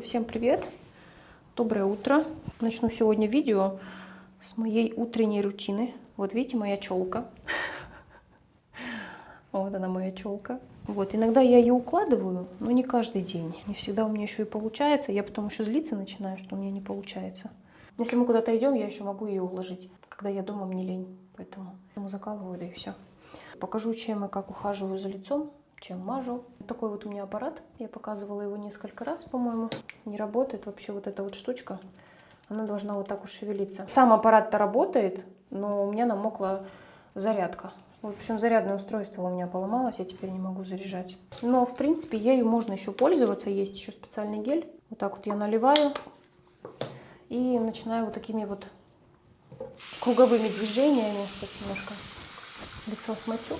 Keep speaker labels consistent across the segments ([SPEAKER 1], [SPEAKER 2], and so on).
[SPEAKER 1] Всем привет! Доброе утро! Начну сегодня видео с моей утренней рутины. Вот видите, моя челка. Вот она, моя челка. Вот, иногда я ее укладываю, но не каждый день. Не всегда у меня еще и получается. Я потом еще злиться начинаю, что у меня не получается. Если мы куда-то идем, я еще могу ее уложить. Когда я дома, мне лень. Поэтому закалываю, да и все. Покажу, чем и как ухаживаю за лицом. Чем мажу. Такой вот у меня аппарат. Я показывала его несколько раз, по-моему. Не работает вообще вот эта вот штучка. Она должна вот так вот шевелиться. Сам аппарат-то работает, но у меня намокла зарядка. В общем, зарядное устройство у меня поломалось, я теперь не могу заряжать. Но, в принципе, ею можно еще пользоваться. Есть еще специальный гель. Вот так вот я наливаю. И начинаю вот такими вот круговыми движениями. Сейчас немножко лицо смочу.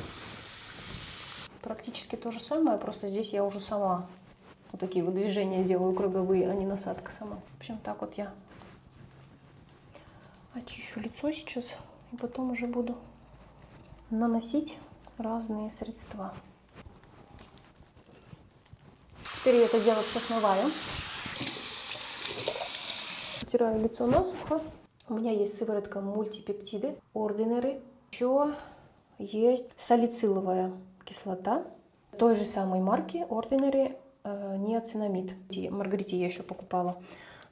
[SPEAKER 1] Практически то же самое, просто здесь я уже сама вот такие вот движения делаю круговые, а не насадка сама. В общем, так вот я очищу лицо сейчас и потом уже буду наносить разные средства. Теперь я это дело все смываю. Вытираю лицо насухо. У меня есть сыворотка мультипептиды Ordinary. Еще есть салициловая кислота той же самой марки Ordinary, ниацинамид. Маргарите я еще покупала,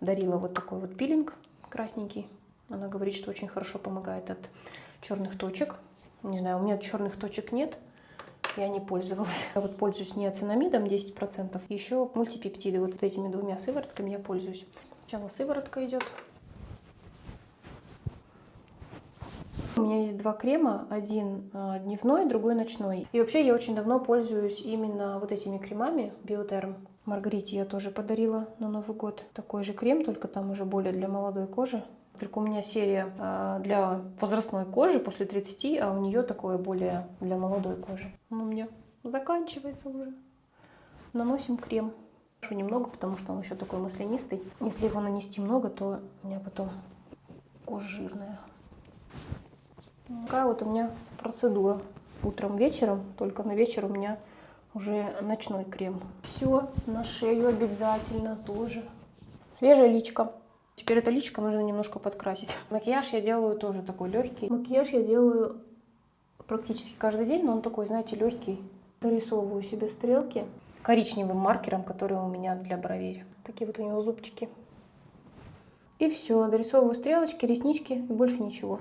[SPEAKER 1] дарила вот такой вот пилинг красненький. Она говорит, что очень хорошо помогает от черных точек. Не знаю, у меня черных точек нет, я не пользовалась. Я вот пользуюсь ниацинамидом 10%. Еще мультипептиды, вот этими двумя сыворотками я пользуюсь. Сначала сыворотка идет. У меня есть два крема, один дневной, другой ночной. И вообще я очень давно пользуюсь именно вот этими кремами Биотерм. Маргарите я тоже подарила на Новый год такой же крем, только там уже более для молодой кожи. Только у меня серия для возрастной кожи после 30, а у нее такое более для молодой кожи. Он у меня заканчивается уже. Наносим крем. Немного, потому что он еще такой маслянистый. Если его нанести много, то у меня потом кожа жирная. Такая вот у меня процедура. Утром, вечером, только на вечер у меня уже ночной крем. Все, на шею обязательно тоже. Свежая личка. Теперь это личико нужно немножко подкрасить. Макияж я делаю тоже такой легкий. Макияж я делаю практически каждый день, но он такой, знаете, легкий. Дорисовываю себе стрелки коричневым маркером, который у меня для бровей. Такие вот у него зубчики. И все, дорисовываю стрелочки, реснички и больше ничего.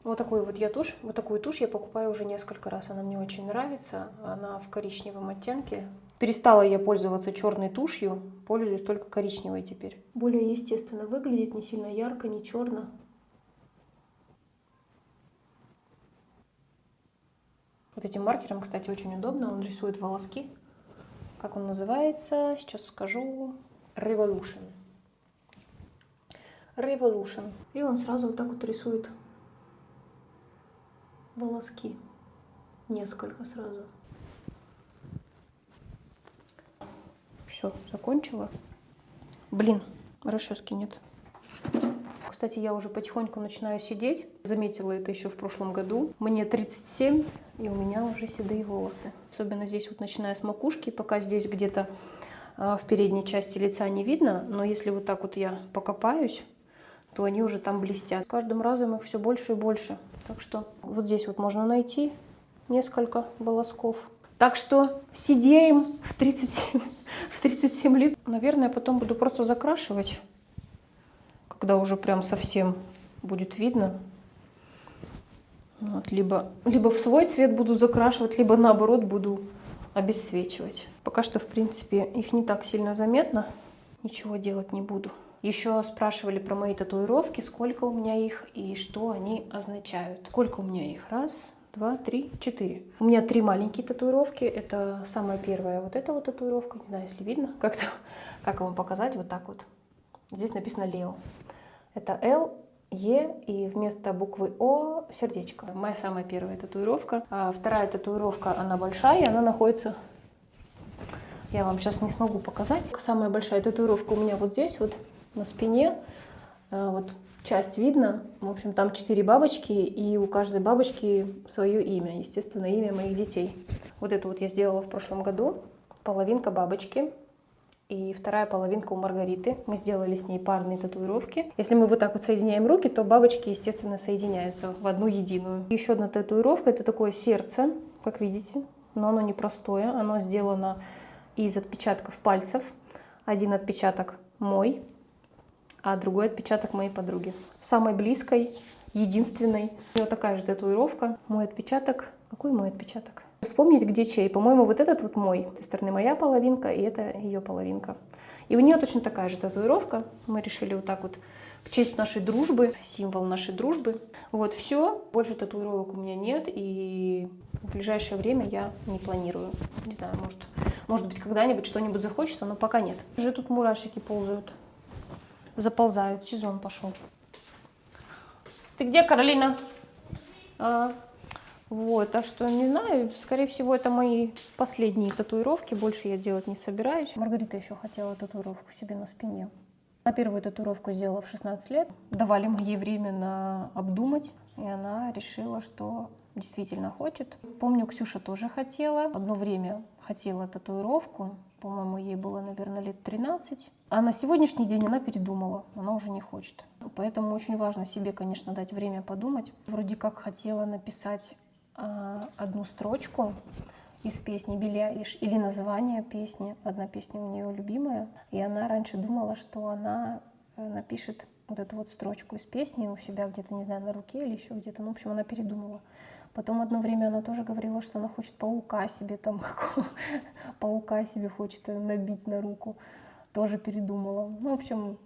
[SPEAKER 1] Вот такой вот я тушь. Вот такую тушь я покупаю уже несколько раз. Она мне очень нравится. Она в коричневом оттенке. Перестала я пользоваться черной тушью. Пользуюсь только коричневой теперь. Более естественно выглядит. Не сильно ярко, не черно. Вот этим маркером, кстати, очень удобно. Он рисует волоски. Как он называется? Сейчас скажу. Revolution. Revolution. И он сразу вот так вот рисует волоски. Несколько сразу. Все, закончила. Блин, расчески нет. Кстати, я уже потихоньку начинаю сидеть. Заметила это еще в прошлом году. Мне 37, и у меня уже седые волосы. Особенно здесь вот начиная с макушки. Пока здесь где-то в передней части лица не видно. Но если вот так вот я покопаюсь, то они уже там блестят. С каждым разом их все больше и больше. Так что вот здесь вот можно найти несколько волосков. Так что сидеем в 37 лет. Наверное, потом буду просто закрашивать, когда уже прям совсем будет видно. Вот, либо в свой цвет буду закрашивать, либо наоборот буду обесцвечивать. Пока что, в принципе, их не так сильно заметно. Ничего делать не буду. Еще спрашивали про мои татуировки, сколько у меня их и что они означают. Сколько у меня их? Раз, два, три, четыре. У меня 3 маленькие татуировки. Это самая первая вот эта вот татуировка. Не знаю, если видно. Как вам показать? Вот так вот. Здесь написано Лео. Это Л, Е и вместо буквы О сердечко. Моя самая первая татуировка. А вторая татуировка, она большая, она находится... Я вам сейчас не смогу показать. Самая большая татуировка у меня вот здесь вот. На спине, вот часть видно, в общем, там 4 бабочки, и у каждой бабочки свое имя, естественно, имя моих детей. Вот это вот я сделала в прошлом году, половинка бабочки, И вторая половинка у Маргариты. Мы сделали с ней парные татуировки. Если мы вот так вот соединяем руки, то бабочки, естественно, соединяются в одну единую. Еще одна татуировка, это такое сердце, как видите, но оно непростое. Оно сделано из отпечатков пальцев. Один отпечаток мой, а другой отпечаток моей подруги. Самой близкой, единственной. У нее такая же татуировка. Мой отпечаток. Какой мой отпечаток? Вспомнить, где чей. По-моему, вот этот вот мой. С этой стороны моя половинка, и это ее половинка. И у нее точно такая же татуировка. Мы решили вот так вот в честь нашей дружбы, символ нашей дружбы. Вот, все. Больше татуировок у меня нет, и в ближайшее время я не планирую. Не знаю, может быть, когда-нибудь что-нибудь захочется, но пока нет. Уже тут мурашики ползают, заползают. Сезон пошел. Ты где, Каролина? Вот, так что не знаю, скорее всего, это мои последние татуировки, больше я делать не собираюсь. Маргарита еще хотела татуировку себе на спине. Она первую татуировку сделала в 16 лет. Давали мы ей время на обдумать, и она решила, что действительно хочет. Помню, Ксюша тоже хотела. Одно время хотела татуировку, по-моему, ей было, наверное, лет 13. А на сегодняшний день она передумала, она уже не хочет. Поэтому очень важно себе, конечно, дать время подумать. Вроде как хотела написать одну строчку из песни Билли Айлиш или название песни. Одна песня у нее любимая. И она раньше думала, что она напишет вот эту вот строчку из песни у себя где-то, не знаю, на руке или еще где-то. Ну, в общем, она передумала. Потом одно время она тоже говорила, что она хочет паука себе там, паука себе хочет набить на руку. Тоже передумала. Ну, в общем,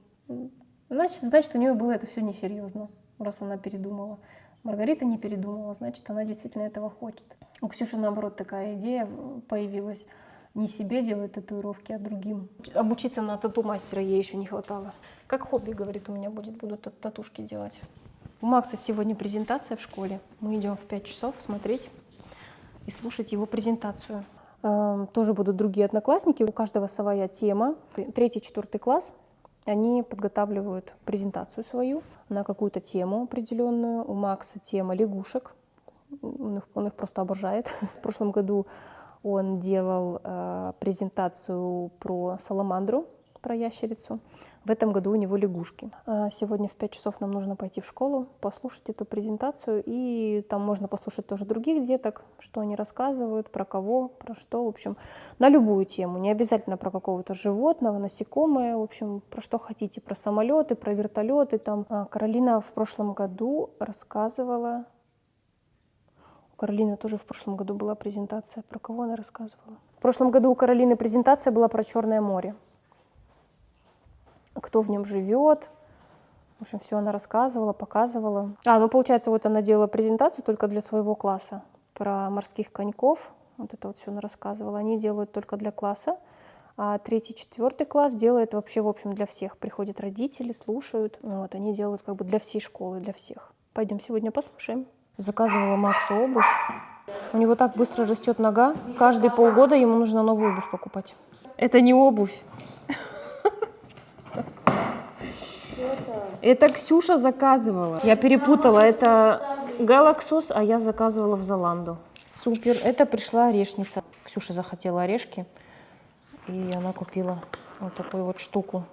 [SPEAKER 1] значит, у нее было это все несерьезно, раз она передумала. Маргарита не передумала, значит, она действительно этого хочет. У Ксюши, наоборот, такая идея появилась. Не себе делать татуировки, а другим. Обучиться на тату-мастера ей еще не хватало. Как хобби, говорит, у меня буду татушки делать. У Макса сегодня презентация в школе. Мы идем в 5 часов смотреть и слушать его презентацию. Тоже будут другие одноклассники, у каждого своя тема. 3-4 класс. Они подготавливают презентацию свою на какую-то тему определенную. У Макса тема лягушек. Он их просто обожает. В прошлом году он делал презентацию про саламандру, про ящерицу. В этом году у него лягушки. Сегодня в 5 часов нам нужно пойти в школу, послушать эту презентацию. И там можно послушать тоже других деток, что они рассказывают, про кого, про что. В общем, на любую тему. Не обязательно про какого-то животного, насекомое. В общем, про что хотите. Про самолеты, про вертолеты. Там. Каролина в прошлом году рассказывала... У Каролины тоже в прошлом году была презентация. Про кого она рассказывала? В прошлом году у Каролины презентация была про Черное море. Кто в нем живет. В общем, все она рассказывала, показывала. Ну, получается, вот она делала презентацию только для своего класса. Про морских коньков. Вот это вот все она рассказывала. Они делают только для класса. А 3-4 класс делает вообще, в общем, для всех. Приходят родители, слушают. Вот, они делают как бы для всей школы, для всех. Пойдем сегодня послушаем. Заказывала Максу обувь. У него так быстро растет нога. Каждые полгода ему нужно новую обувь покупать. Это не обувь. Это Ксюша заказывала. Я перепутала. Это Галаксус, а я заказывала в Золанду. Супер. Это пришла орешница. Ксюша захотела орешки. И она купила вот такую вот штуку.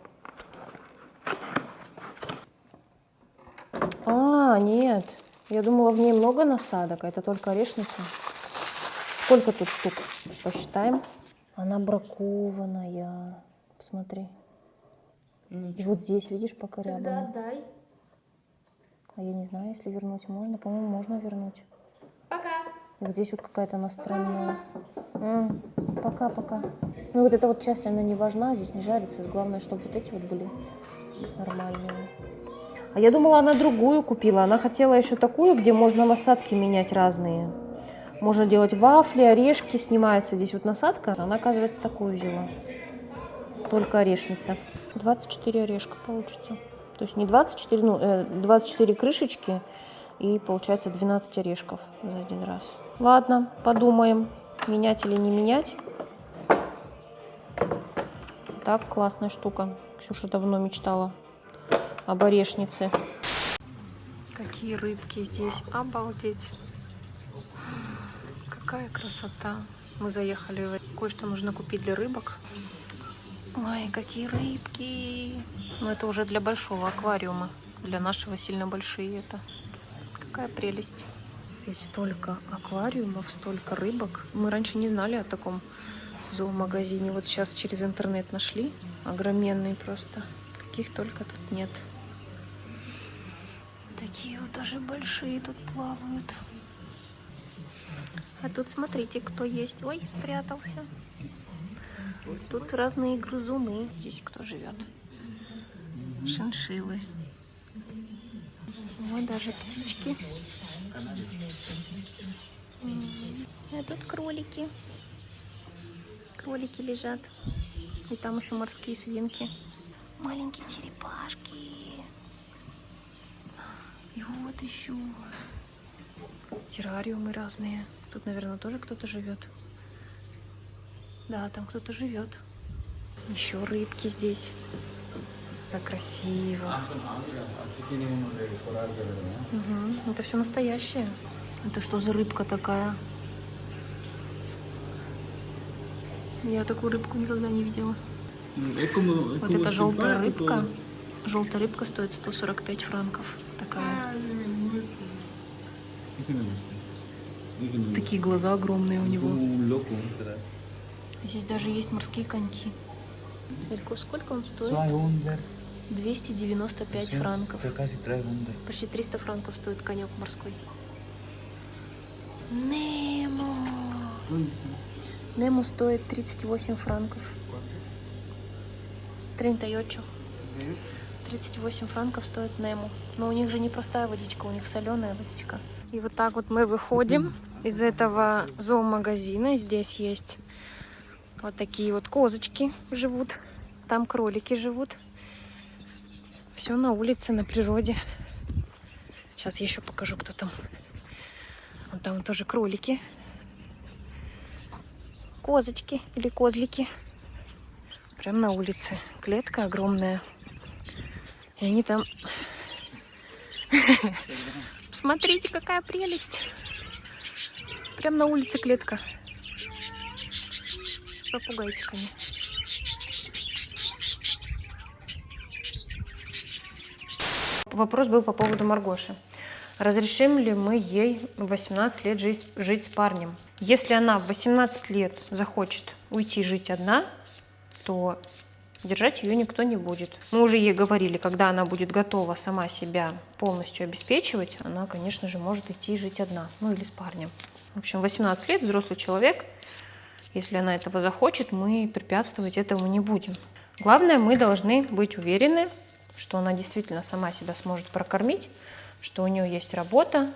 [SPEAKER 1] Нет. Я думала, в ней много насадок, а это только орешница. Сколько тут штук? Посчитаем. Она бракованная. Посмотри. И вот здесь, видишь, покорябана.
[SPEAKER 2] Тогда дай.
[SPEAKER 1] А я не знаю, если вернуть можно. По-моему, можно вернуть.
[SPEAKER 2] Пока.
[SPEAKER 1] И вот здесь вот какая-то она странная. Пока. Ну вот эта вот часть, она не важна, здесь не жарится. Главное, чтобы вот эти вот были нормальные. А я думала, она другую купила. Она хотела еще такую, где можно насадки менять разные. Можно делать вафли, орешки, снимается здесь вот насадка. Она, оказывается, такую взяла. Только орешница. 24 орешка получится. То есть не 24, 24 крышечки и получается 12 орешков за один раз. Ладно, подумаем, менять или не менять. Так, классная штука. Ксюша давно мечтала об орешнице. Какие рыбки здесь, обалдеть. Какая красота. Мы заехали, кое-что нужно купить для рыбок. Ой, Ой, какие рыбки. Ну, это уже для большого аквариума. Для нашего сильно большие это. Какая прелесть. Здесь столько аквариумов, столько рыбок. Мы раньше не знали о таком зоомагазине. Вот сейчас через интернет нашли. Огроменный просто. Каких только тут нет. Такие вот даже большие тут плавают. А тут смотрите, кто есть. Ой, спрятался. Тут разные грызуны. Здесь кто живет? Шиншиллы. Вот даже птички. А тут кролики. Кролики лежат. И там еще морские свинки. Маленькие черепашки. И вот еще террариумы разные. Тут, наверное, тоже кто-то живет. Да, там кто-то живет. Еще рыбки здесь. Так красиво. Угу. Это все настоящее. Это что за рыбка такая? Я такую рыбку никогда не видела. Вот эта желтая рыбка. Желтая рыбка стоит 145 франков. Такая. Такие глаза огромные у него. Здесь даже есть морские коньки. Элько, сколько он стоит? 295 франков. Почти 300 франков стоит конек морской. Немо. Немо стоит 38 франков. 38. 38 франков стоит Немо. Но у них же не простая водичка, у них соленая водичка. И вот так вот мы выходим из этого зоомагазина. Здесь есть вот такие вот козочки живут. Там кролики живут. Все на улице, на природе. Сейчас я еще покажу, кто там. Вон там тоже кролики. Козочки или козлики. Прям на улице. Клетка огромная. И они там... Смотрите, какая прелесть. Прям на улице клетка. С попугайчиками. Вопрос был по поводу Маргоши. Разрешим ли мы ей в 18 лет жить с парнем? Если она в 18 лет захочет уйти жить одна, то держать ее никто не будет. Мы уже ей говорили, когда она будет готова сама себя полностью обеспечивать, она, конечно же, может идти жить одна, ну или с парнем. В общем, 18 лет, взрослый человек, если она этого захочет, мы препятствовать этому не будем. Главное, мы должны быть уверены, что она действительно сама себя сможет прокормить, что у нее есть работа,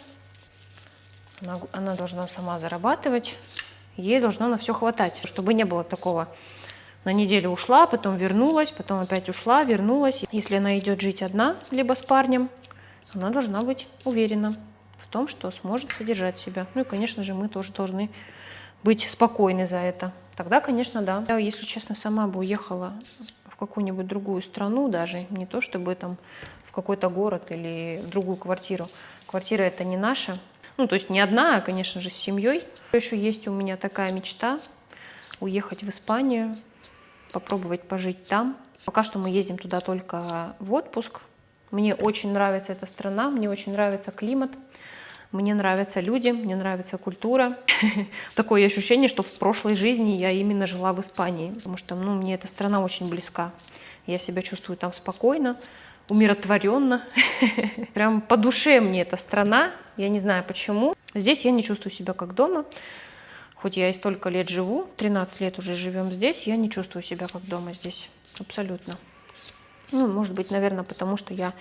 [SPEAKER 1] она должна сама зарабатывать, ей должно на все хватать, чтобы не было такого: на неделю ушла, потом вернулась, потом опять ушла, вернулась. Если она идет жить одна, либо с парнем, она должна быть уверена в том, что сможет содержать себя. Ну и, конечно же, мы тоже должны быть спокойны за это. Тогда, конечно, да. Я, если честно, сама бы уехала в какую-нибудь другую страну, даже не то чтобы там в какой-то город или в другую квартиру. Квартира это не наша. Ну, то есть не одна, а, конечно же, с семьей. Еще есть у меня такая мечта — уехать в Испанию, попробовать пожить там. Пока что мы ездим туда только в отпуск. Мне очень нравится эта страна, мне очень нравится климат, мне нравятся люди, мне нравится культура. Такое ощущение, что в прошлой жизни я именно жила в Испании, потому что мне эта страна очень близка. Я себя чувствую там спокойно, умиротворенно. Прям по душе мне эта страна, я не знаю почему. Здесь я не чувствую себя как дома. Хоть я и столько лет живу, 13 лет уже живем здесь, я не чувствую себя как дома здесь. Абсолютно. Ну, может быть, наверное, потому что я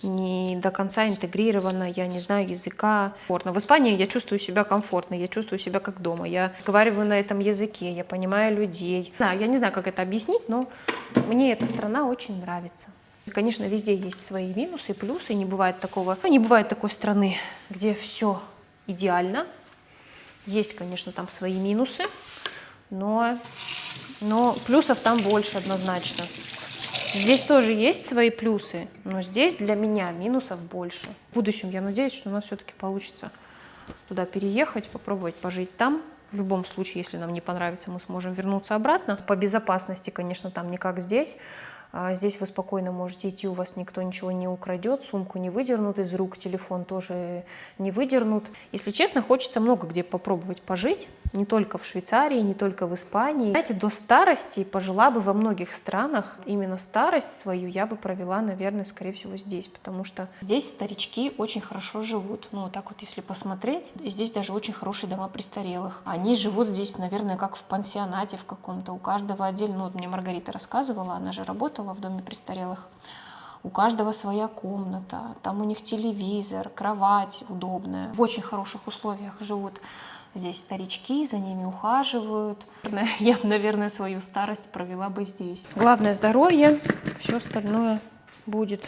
[SPEAKER 1] не до конца интегрирована, я не знаю языка. В Испании я чувствую себя комфортно, я чувствую себя как дома. Я разговариваю на этом языке, я понимаю людей. Да, я не знаю, как это объяснить, но мне эта страна очень нравится. Конечно, везде есть свои минусы и плюсы. Не бывает такого, не бывает такой страны, где все идеально. Есть, конечно, там свои минусы, но плюсов там больше однозначно. Здесь тоже есть свои плюсы, но здесь для меня минусов больше. В будущем я надеюсь, что у нас все-таки получится туда переехать, попробовать пожить там. В любом случае, если нам не понравится, мы сможем вернуться обратно. По безопасности, конечно, там не как здесь. Здесь вы спокойно можете идти, у вас никто ничего не украдет, сумку не выдернут из рук, телефон тоже не выдернут. Если честно, хочется много где попробовать пожить, не только в Швейцарии, не только в Испании. Знаете, до старости пожила бы во многих странах. Именно старость свою я бы провела, наверное, скорее всего здесь, потому что здесь старички очень хорошо живут. Ну, вот так вот, если посмотреть, и здесь даже очень хорошие дома престарелых. Они живут здесь, наверное, как в пансионате в каком-то, у каждого отдельно. Ну, вот мне Маргарита рассказывала, она же работала в доме престарелых. У каждого своя комната, там у них телевизор, кровать удобная. В очень хороших условиях живут здесь старички, за ними ухаживают. Я бы, наверное, свою старость провела бы здесь. Главное здоровье, все остальное будет.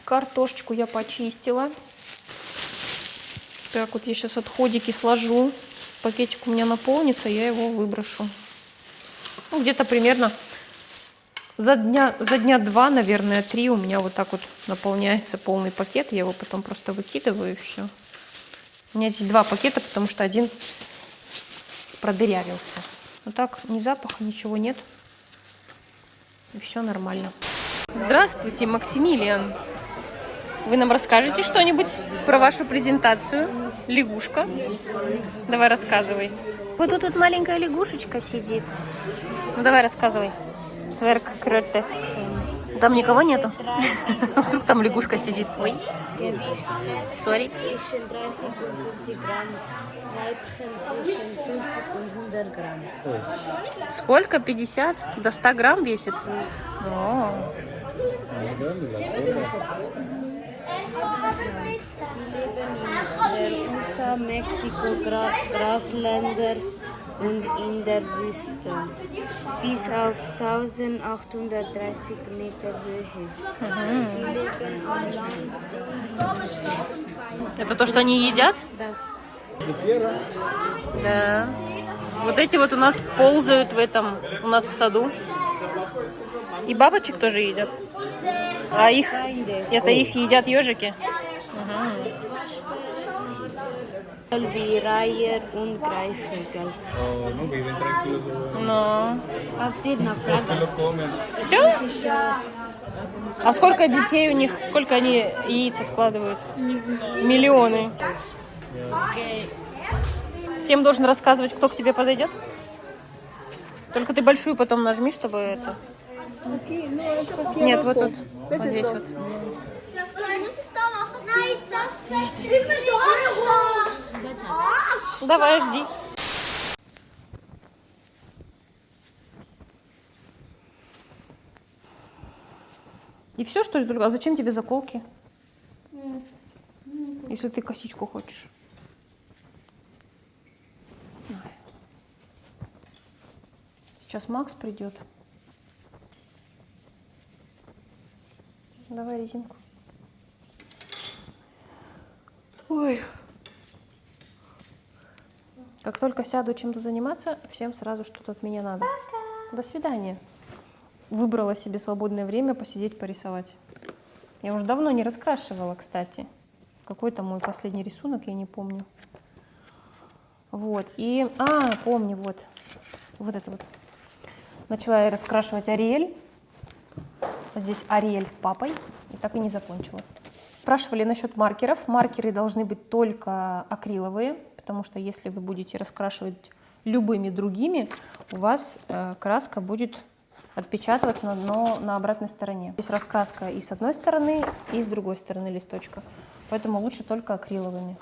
[SPEAKER 1] Картошечку я почистила. Так вот я сейчас отходики сложу. Пакетик у меня наполнится, я его выброшу. Ну, где-то примерно за дня 2, наверное, 3 у меня вот так вот наполняется полный пакет. Я его потом просто выкидываю и все. У меня здесь 2 пакета, потому что один продырявился. Но так, ни запаха, ничего нет. И все нормально. Здравствуйте, Максимилиан. Вы нам расскажете что-нибудь про вашу презентацию? Лягушка. Давай рассказывай. Вот тут маленькая лягушечка сидит. Ну давай рассказывай. Цверк-крёте. Там никого нету? Вдруг там лягушка сидит? Ой. Сори. Сколько? 50? До 100 грамм весит? О.
[SPEAKER 2] USA, Mexiko, Grasländer und in der Wüste. Bis auf 1830 Meter Höhe. Sie leben am Land.
[SPEAKER 1] Это то, что они едят?
[SPEAKER 2] Да.
[SPEAKER 1] Да. Вот эти вот у нас ползают в этом, у нас в саду. И бабочек тоже едят. А их, это их едят ежики?
[SPEAKER 2] Wie Reiher und Greifvögel.
[SPEAKER 1] Но.
[SPEAKER 2] Habt ihr noch Fragen?
[SPEAKER 1] Все? А сколько детей у них? Сколько они яиц откладывают? Миллионы. Всем должен рассказывать, кто к тебе подойдет? Только ты большую потом нажми, чтобы это... Нет, вот тут. Вот здесь вот. Давай, жди. И все, что ли, только? А зачем тебе заколки? Если ты косичку хочешь. Сейчас Макс придет. Давай резинку. Ой. Как только сяду чем-то заниматься, всем сразу что-то от меня надо. Пока. До свидания. Выбрала себе свободное время посидеть, порисовать. Я уже давно не раскрашивала, кстати. Какой-то мой последний рисунок, я не помню. Вот. И, помню, вот. Вот это вот. Начала я раскрашивать Ариэль. Здесь Ариэль с папой. И так и не закончила. Спрашивали насчет маркеров. Маркеры должны быть только акриловые, потому что если вы будете раскрашивать любыми другими, у вас краска будет отпечатываться на обратной стороне. Здесь раскраска и с одной стороны, и с другой стороны листочка. Поэтому лучше только акриловыми.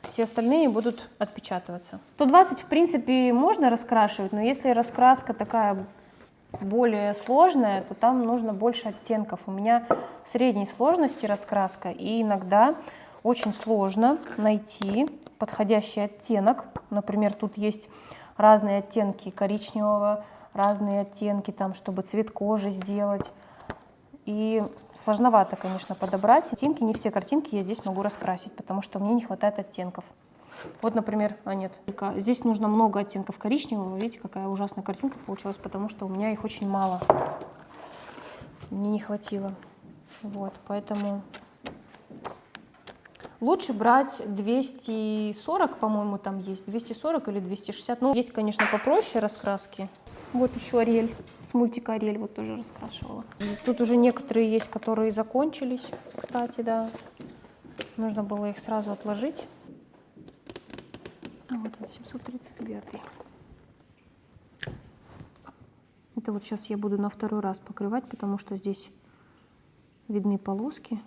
[SPEAKER 1] Все остальные будут отпечатываться. 120, в принципе, можно раскрашивать, но если раскраска такая более сложная, то там нужно больше оттенков. У меня средней сложности раскраска, и иногда очень сложно найти подходящий оттенок. Например, тут есть разные оттенки коричневого, разные оттенки, там, чтобы цвет кожи сделать. И сложновато, конечно, подобрать. Картинки, не все картинки я здесь могу раскрасить, потому что мне не хватает оттенков. Вот, например, нет. Здесь нужно много оттенков коричневого. Видите, какая ужасная картинка получилась, потому что у меня их очень мало. Мне не хватило. Вот, поэтому... Лучше брать 240, по-моему, там есть, 240 или 260. Ну, есть, конечно, попроще раскраски. Вот еще Ариэль, с мультика Ариэль вот тоже раскрашивала. Тут уже некоторые есть, которые закончились, кстати, да. Нужно было их сразу отложить. А вот он, 739. Это вот сейчас я буду на второй раз покрывать, потому что здесь видны полоски.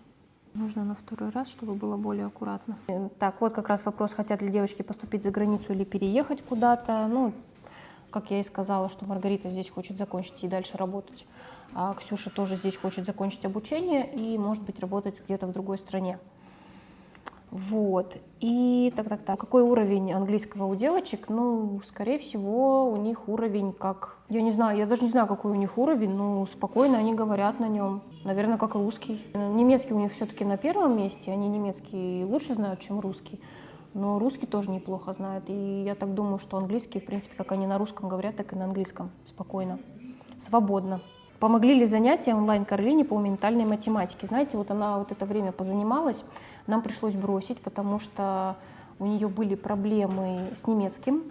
[SPEAKER 1] Нужно на второй раз, чтобы было более аккуратно. Так, вот как раз вопрос, хотят ли девочки поступить за границу или переехать куда-то. Ну, как я и сказала, что Маргарита здесь хочет закончить и дальше работать, а Ксюша тоже здесь хочет закончить обучение и, может быть, работать где-то в другой стране. Вот. И так. Какой уровень английского у девочек? Ну, скорее всего, у них уровень как... Я не знаю, я даже не знаю, какой у них уровень, но спокойно они говорят на нем. Наверное, как русский. Немецкий у них все-таки на первом месте. Они немецкий лучше знают, чем русский. Но русский тоже неплохо знают. И я так думаю, что английский, в принципе, как они на русском говорят, так и на английском. Спокойно, свободно. Помогли ли занятия онлайн Каролине по ментальной математике? Знаете, вот она вот это время позанималась, нам пришлось бросить, потому что у нее были проблемы с немецким.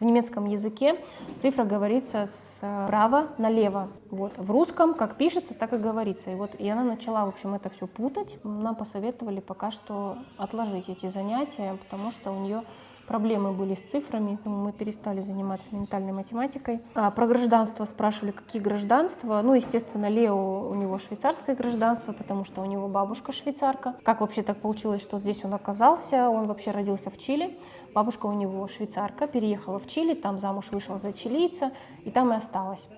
[SPEAKER 1] В немецком языке цифра говорится справа налево. Вот. В русском как пишется, так и говорится. И она начала, в общем, это все путать. Нам посоветовали пока что отложить эти занятия, потому что у нее проблемы были с цифрами. Мы перестали заниматься ментальной математикой. Про гражданство спрашивали, какие гражданства. Ну, естественно, Лео, у него швейцарское гражданство, потому что у него бабушка швейцарка. Как вообще так получилось, что здесь он оказался? Он вообще родился в Чили. Бабушка у него швейцарка, переехала в Чили, там замуж вышла за чилийца, и там и осталась.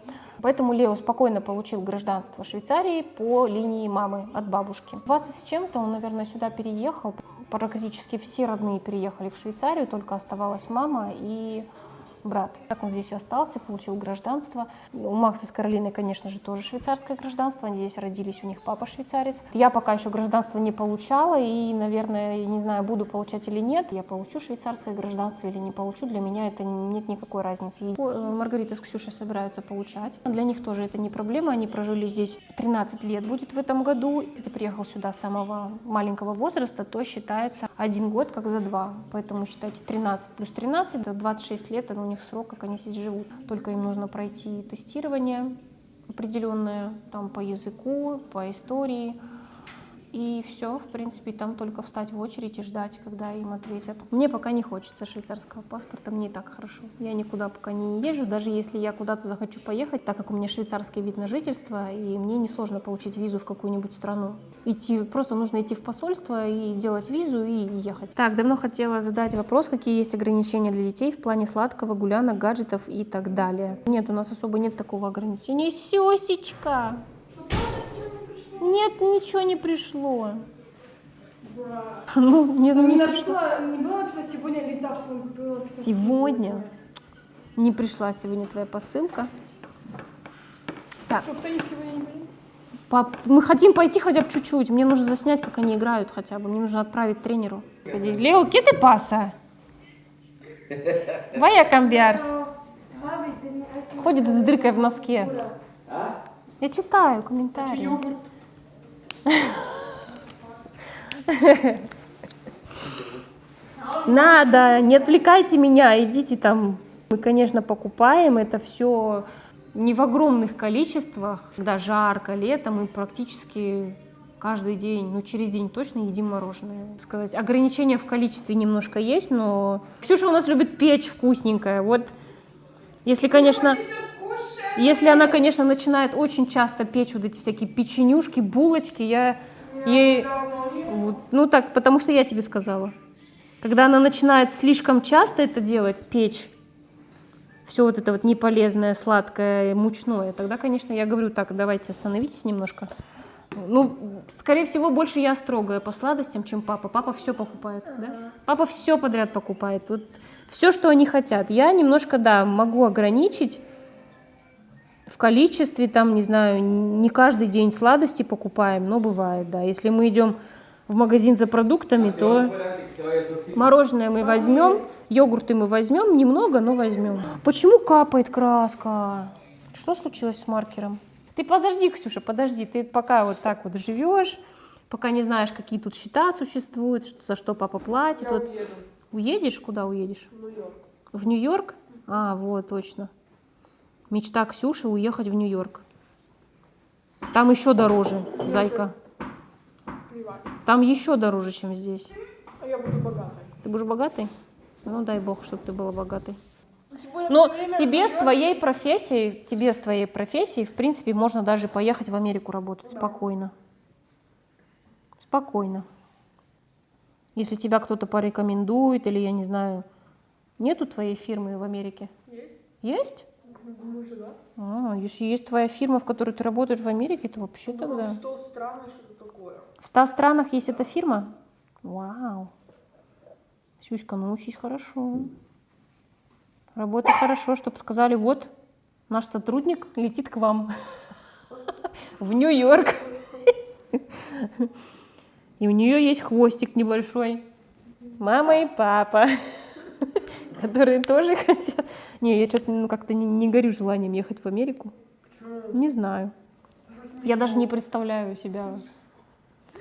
[SPEAKER 1] Поэтому Лео спокойно получил гражданство Швейцарии по линии мамы от бабушки. 20 с чем-то он, наверное, сюда переехал. Практически все родные переехали в Швейцарию, только оставалась мама и брат. Так он здесь остался, получил гражданство. У Макса с Каролиной, конечно же, тоже швейцарское гражданство. Они здесь родились, у них папа швейцарец. Я пока еще гражданство не получала и, наверное, не знаю, буду получать или нет. Я получу швейцарское гражданство или не получу, для меня это нет никакой разницы. Маргарита с Ксюшей собираются получать. Для них тоже это не проблема. Они прожили здесь 13 лет будет в этом году. Если ты приехал сюда с самого маленького возраста, то считается 1 год как за 2. Поэтому считайте 13 плюс 13, это 26 лет, это у них срок, как они здесь живут. Только им нужно пройти тестирование определенное, там по языку, по истории. И все, в принципе, там только встать в очередь и ждать, когда им ответят. Мне пока не хочется швейцарского паспорта, мне и так хорошо. Я никуда пока не езжу, даже если я куда-то захочу поехать, так как у меня швейцарский вид на жительство, и мне несложно получить визу в какую-нибудь страну. Просто нужно идти в посольство и делать визу и ехать. Так, давно хотела задать вопрос, какие есть ограничения для детей в плане сладкого, гулянок, гаджетов и так далее. Нет, у нас особо нет такого ограничения. Сёсечка! Нет, ничего не пришло. Ну, не пришло.
[SPEAKER 3] Не было написано сегодня или завтра, было написано
[SPEAKER 1] Сегодня? Не пришла сегодня твоя посылка. Так.
[SPEAKER 3] Чтобы они сегодня не были.
[SPEAKER 1] Пап, мы хотим пойти хотя бы чуть-чуть. Мне нужно заснять, как они играют хотя бы. Мне нужно отправить тренеру. Лео, ¿qué te pasa? Vaya a cambiar. Ходит с дыркой в носке. Я читаю комментарии.
[SPEAKER 3] Йогурт.
[SPEAKER 1] Надо, не отвлекайте меня, идите там. Мы, конечно, покупаем это все не в огромных количествах. Когда жарко, лето, мы практически каждый день, ну через день точно едим мороженое. Сказать, ограничения в количестве немножко есть, но Ксюша у нас любит печь вкусненькое. Вот, если, конечно, если она, конечно, начинает очень часто печь вот эти всякие печенюшки, булочки, я ей... Ну так, потому что я тебе сказала. Когда она начинает слишком часто это делать, печь, все вот это вот неполезное, сладкое, мучное, тогда, конечно, я говорю, так, давайте остановитесь немножко. Ну, скорее всего, больше я строгая по сладостям, чем папа. Папа все покупает, да? Папа все подряд покупает. Вот все, что они хотят. Я немножко, да, могу ограничить в количестве, там, не знаю, не каждый день сладости покупаем, но бывает, да. Если мы идем в магазин за продуктами, то мороженое мы возьмем, йогурты мы возьмем, немного, но возьмем. Почему капает краска? Что случилось с маркером? Ты подожди, Ксюша, подожди, ты пока вот так вот живешь, Пока не знаешь, какие тут счета существуют, за что папа платит.
[SPEAKER 3] Я
[SPEAKER 1] Вот.
[SPEAKER 3] уеду
[SPEAKER 1] Уедешь? Куда уедешь?
[SPEAKER 3] в Нью-Йорк.
[SPEAKER 1] В Нью-Йорк? А, вот, точно. Мечта Ксюши уехать в Нью-Йорк. Там еще дороже, зайка.
[SPEAKER 3] Плевать.
[SPEAKER 1] Там еще дороже, чем здесь.
[SPEAKER 3] А я буду богатой.
[SPEAKER 1] Ты будешь богатой? Ну, дай бог, чтобы ты была богатой.
[SPEAKER 3] Тем более,
[SPEAKER 1] Но
[SPEAKER 3] в то время
[SPEAKER 1] тебе
[SPEAKER 3] в
[SPEAKER 1] с
[SPEAKER 3] Нью-Йорке-
[SPEAKER 1] твоей профессией, в принципе, можно даже поехать в Америку работать
[SPEAKER 3] Да.
[SPEAKER 1] спокойно. Спокойно. Если тебя кто-то порекомендует, или, я не знаю, нету твоей фирмы в Америке?
[SPEAKER 3] Есть?
[SPEAKER 1] Есть?
[SPEAKER 3] Думаю, что да.
[SPEAKER 1] А, если есть твоя фирма, в которой ты работаешь в Америке, то вообще
[SPEAKER 3] Ну,
[SPEAKER 1] тогда...
[SPEAKER 3] 100 стран и что-то такое.
[SPEAKER 1] В 100 странах есть эта фирма? Вау. Сюська, ну учись хорошо. Работай хорошо, чтобы сказали, вот, наш сотрудник летит к вам в Нью-Йорк. И у нее есть хвостик небольшой. Мама и папа, которые тоже хотят. Не, я что-то как-то не горю желанием ехать в Америку.
[SPEAKER 3] Почему?
[SPEAKER 1] Не знаю. Я даже не представляю себя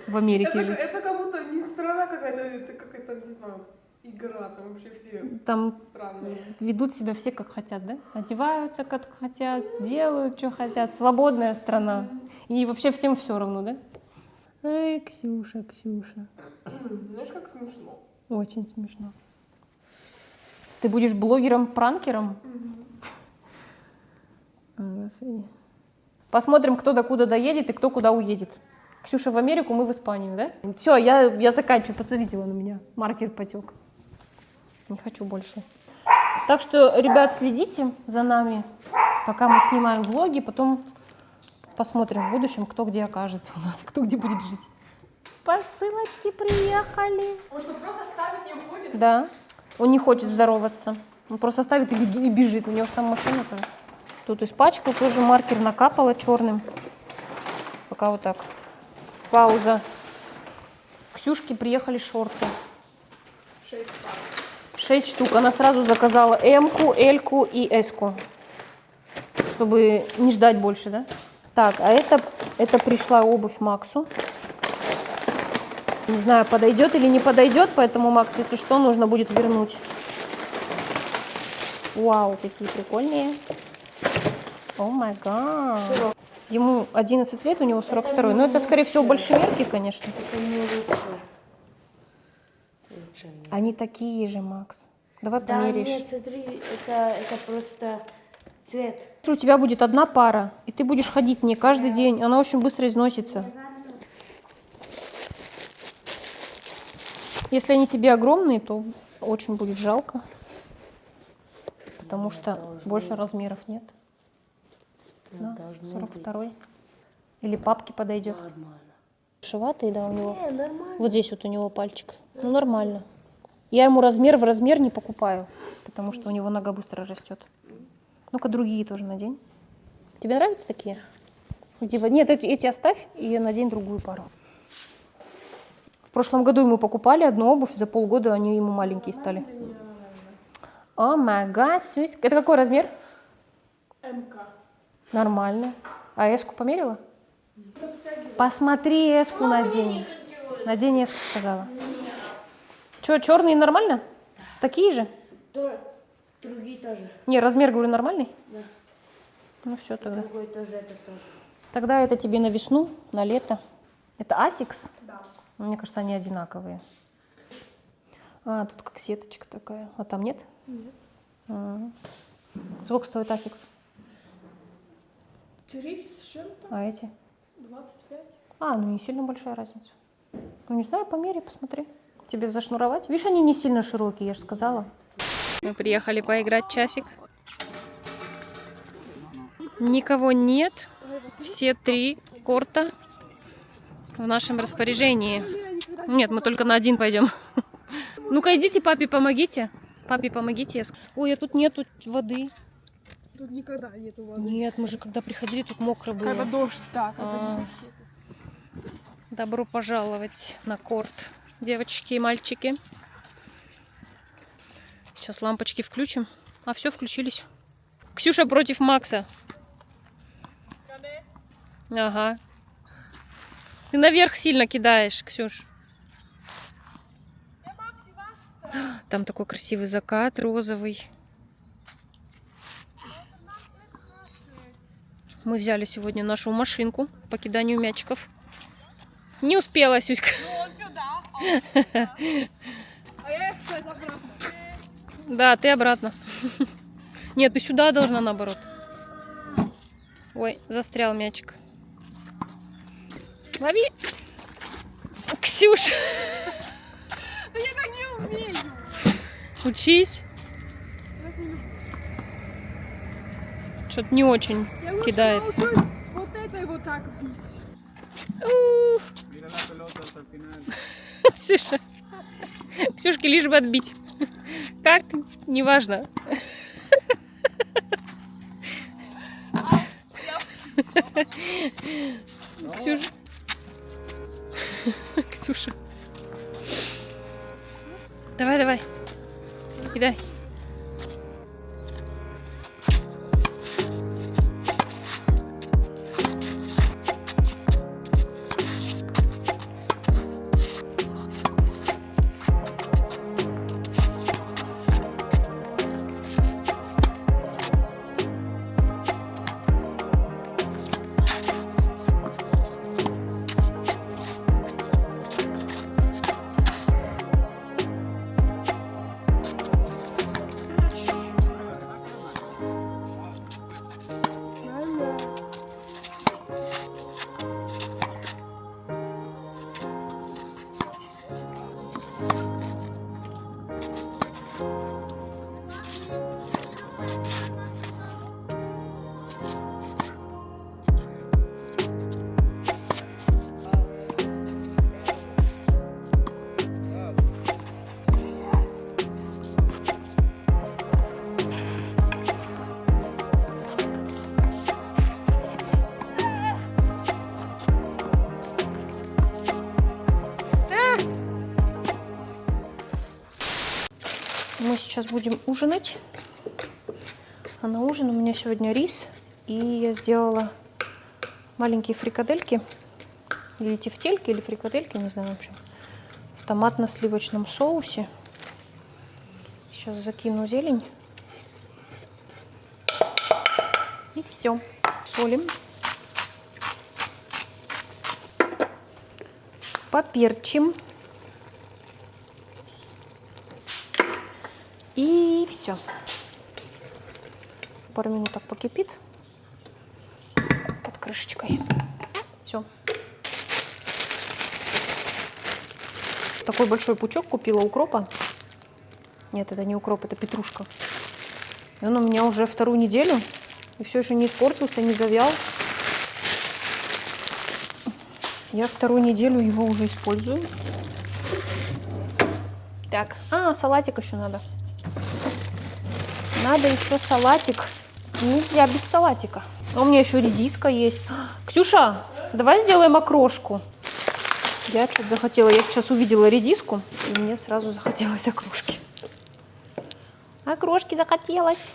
[SPEAKER 1] в Америке жить.
[SPEAKER 3] Это как будто не страна какая-то, это какая-то, не знаю, игра. Там вообще все
[SPEAKER 1] Там
[SPEAKER 3] странные.
[SPEAKER 1] ведут себя все как хотят, да? Одеваются как хотят, делают, что хотят. Свободная страна. И вообще всем все равно, да? Ай, Ксюша, Ксюша.
[SPEAKER 3] Знаешь, как смешно?
[SPEAKER 1] Очень смешно. Ты будешь блогером-пранкером? О, Господи. Посмотрим, кто докуда доедет и кто куда уедет. Ксюша в Америку, мы в Испанию, да? Все, я заканчиваю. Посмотрите, вон у меня маркер потек. Не хочу больше. Так что, ребят, следите за нами, пока мы снимаем влоги. Потом посмотрим в будущем, кто где окажется у нас, кто где будет жить. Посылочки приехали.
[SPEAKER 3] Он что, просто ставит, не уходит?
[SPEAKER 1] Да. Он не хочет здороваться. Он просто ставит и бежит. У него там машина тоже. Тут испачкал, тоже маркер накапало черным. Пока вот так. Пауза. Ксюшке приехали шорты.
[SPEAKER 3] 6 пар.
[SPEAKER 1] 6 штук. Она сразу заказала М-ку, Л-ку и С-ку. Чтобы не ждать больше, да? Так, а это пришла обувь Максу. Не знаю, подойдет или не подойдет, поэтому, Макс, если что, нужно будет вернуть. Вау, какие прикольные. О май гад. Ему 11 лет, у него 42. Но это, скорее всего, большемерки, конечно.
[SPEAKER 2] Это не лучше. Лучше нет.
[SPEAKER 1] Они такие же, Макс. Давай
[SPEAKER 2] Да,
[SPEAKER 1] померишь.
[SPEAKER 2] нет, смотри, это просто цвет.
[SPEAKER 1] Если у тебя будет одна пара, и ты будешь ходить в ней каждый день, она очень быстро износится. Если они тебе огромные, то очень будет жалко, потому что больше размеров нет. Да, 42. Или папке подойдет.
[SPEAKER 2] Нормально.
[SPEAKER 1] Шиватый, да, у него.
[SPEAKER 2] Не, нормально.
[SPEAKER 1] Вот здесь вот у него пальчик. Ну, нормально. Я ему размер в размер не покупаю, потому что у него нога быстро растет. Ну-ка, другие тоже надень. Тебе нравятся такие? Нет, эти оставь и надень другую пару. В прошлом году ему покупали одну обувь, за полгода они ему маленькие стали. О май гад, это какой размер?
[SPEAKER 3] МК.
[SPEAKER 1] Нормально. А эску померила? Посмотри, эску надень. Надень эску, сказала. Че, черные нормально? Такие же?
[SPEAKER 2] Другие тоже.
[SPEAKER 1] Не, размер, говорю, нормальный?
[SPEAKER 2] Да.
[SPEAKER 1] Ну все тогда.
[SPEAKER 2] Другой тоже, это тоже.
[SPEAKER 1] Тогда это тебе на весну, на лето. Это Asics?
[SPEAKER 3] Да.
[SPEAKER 1] Мне кажется, они одинаковые. А, тут как сеточка такая. А там нет? Нет. Сколько стоит Asics?
[SPEAKER 3] 30 с чем-то?
[SPEAKER 1] А эти?
[SPEAKER 3] 25.
[SPEAKER 1] А, ну не сильно большая разница. Ну не знаю, померяй, посмотри. Тебе зашнуровать? Видишь, они не сильно широкие, я же сказала. Мы приехали поиграть часик. Никого нет. Все 3 корта в нашем распоряжении. Нет, мы только на один пойдем. Ну-ка, идите, папе помогите. Папе помогите. Ой, а тут нету воды.
[SPEAKER 3] Тут никогда нету воды.
[SPEAKER 1] Нет, мы же когда приходили, тут мокро было.
[SPEAKER 3] Когда дождь, так.
[SPEAKER 1] А. Добро пожаловать на корт, девочки и мальчики. Сейчас лампочки включим. А, все, включились. Ксюша против Макса. Ага. Ты наверх сильно кидаешь, Ксюш. Там такой красивый закат розовый. Мы взяли сегодня нашу машинку по киданию мячиков. Не успела, Сюська.
[SPEAKER 3] А я сейчас обратно.
[SPEAKER 1] Да, ты обратно. Нет, ты сюда должна наоборот. Ой, застрял мячик. Лови! Ксюша!
[SPEAKER 3] Я так не умею.
[SPEAKER 1] Учись. Что-то не очень
[SPEAKER 3] Я лучше
[SPEAKER 1] кидает.
[SPEAKER 3] научусь вот этой вот так бить.
[SPEAKER 1] Ух. Ксюша. Ксюшке лишь бы отбить. Как? Неважно. Ксюша. Ксюша. Давай, давай. Кидай. Мы сейчас будем ужинать. А на ужин у меня сегодня рис. И я сделала маленькие фрикадельки. Или тефтельки, или фрикадельки, не знаю, в общем. В томатно-сливочном соусе. Сейчас закину зелень. И все. Солим. Поперчим. И все. Пару минут так покипит под крышечкой. Все. Такой большой пучок купила укропа. Нет, это не укроп, это петрушка. И он у меня уже вторую неделю. И все еще не испортился, не завял. Я вторую неделю его уже использую. Так, салатик еще надо. Надо еще салатик. Нельзя без салатика. А у меня еще редиска есть. Ксюша, давай сделаем окрошку. Я что-то захотела. Я сейчас увидела редиску, и мне сразу захотелось окрошки. Окрошки захотелось.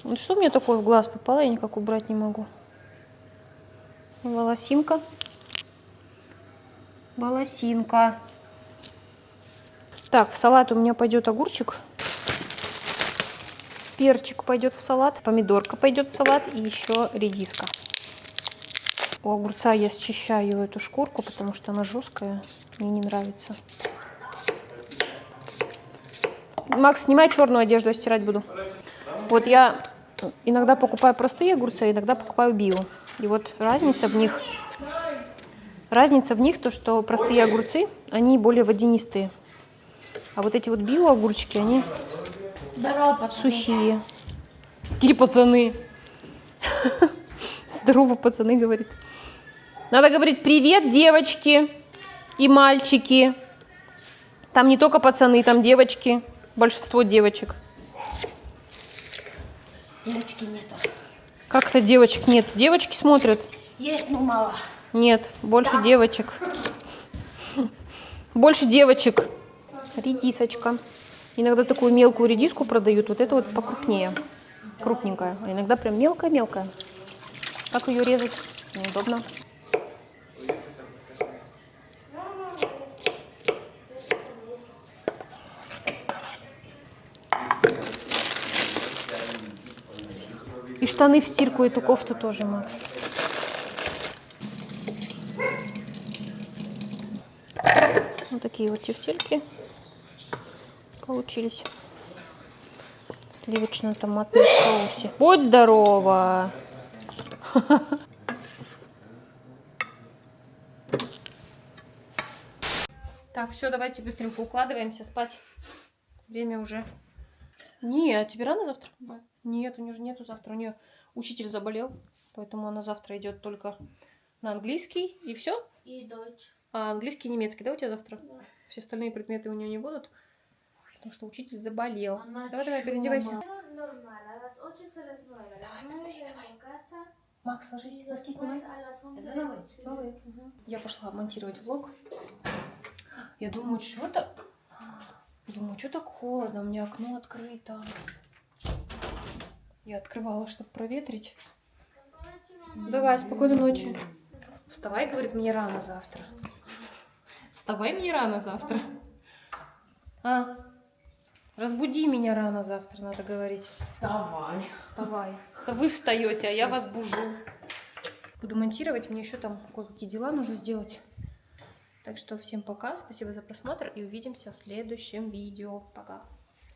[SPEAKER 1] Вот что мне такое в глаз попало, я никак убрать не могу. Волосинка. Волосинка. Так, в салат у меня пойдет огурчик. Перчик пойдет в салат. Помидорка пойдет в салат. И еще редиска. У огурца я счищаю эту шкурку, потому что она жесткая. Мне не нравится. Макс, снимай черную одежду, я стирать буду. Вот я иногда покупаю простые огурцы, а иногда покупаю био. И вот разница в них то, что простые огурцы, они более водянистые. А вот эти вот био-огурчики, они сухие. Какие пацаны? Здорово, пацаны, говорит. Надо говорить привет, девочки и мальчики. Там не только пацаны, там девочки. Большинство девочек.
[SPEAKER 2] Девочки нету.
[SPEAKER 1] Как-то девочек нет. Девочки смотрят.
[SPEAKER 2] Есть, но мало.
[SPEAKER 1] Нет, больше девочек. Больше девочек. Редисочка. Иногда такую мелкую редиску продают. Вот это вот покрупнее. Крупненькая. А иногда прям мелкая-мелкая. Как ее резать? Неудобно. И штаны в стирку, эту кофту тоже, Макс. Вот такие вот тефтельки получились в сливочно-томатном соусе. Будь здорова! Так, все, давайте быстренько укладываемся спать. Время уже. Нет, тебе рано завтра?
[SPEAKER 2] Да.
[SPEAKER 1] Нет, у нее же нету завтра. У нее учитель заболел, поэтому она завтра идет только на английский и все.
[SPEAKER 2] И дочь.
[SPEAKER 1] А английский и немецкий, да, у тебя завтра?
[SPEAKER 2] Да.
[SPEAKER 1] Все остальные предметы у нее не будут, потому что учитель заболел.
[SPEAKER 2] Она
[SPEAKER 1] Давай, переодевайся.
[SPEAKER 2] Нормально. A las 8 se les 9. A las 9 en casa.
[SPEAKER 1] Макс, ложись,
[SPEAKER 2] Y
[SPEAKER 1] носки
[SPEAKER 2] después
[SPEAKER 1] снимай.
[SPEAKER 2] a las 11
[SPEAKER 1] Это новые? Новые. Я пошла монтировать влог. Я думаю, что так? Думаю, что так холодно, у меня окно открыто. Я открывала, чтобы проветрить. Давай, спокойной ночи. Вставай, говорит, мне рано завтра. Вставай, мне рано завтра. А? Разбуди меня рано завтра, надо говорить.
[SPEAKER 3] Вставай.
[SPEAKER 1] Вставай. Это вы встаете, а я вас бужу. Буду монтировать, мне еще там кое-какие дела нужно сделать. Так что всем пока, спасибо за просмотр и увидимся в следующем видео. Пока.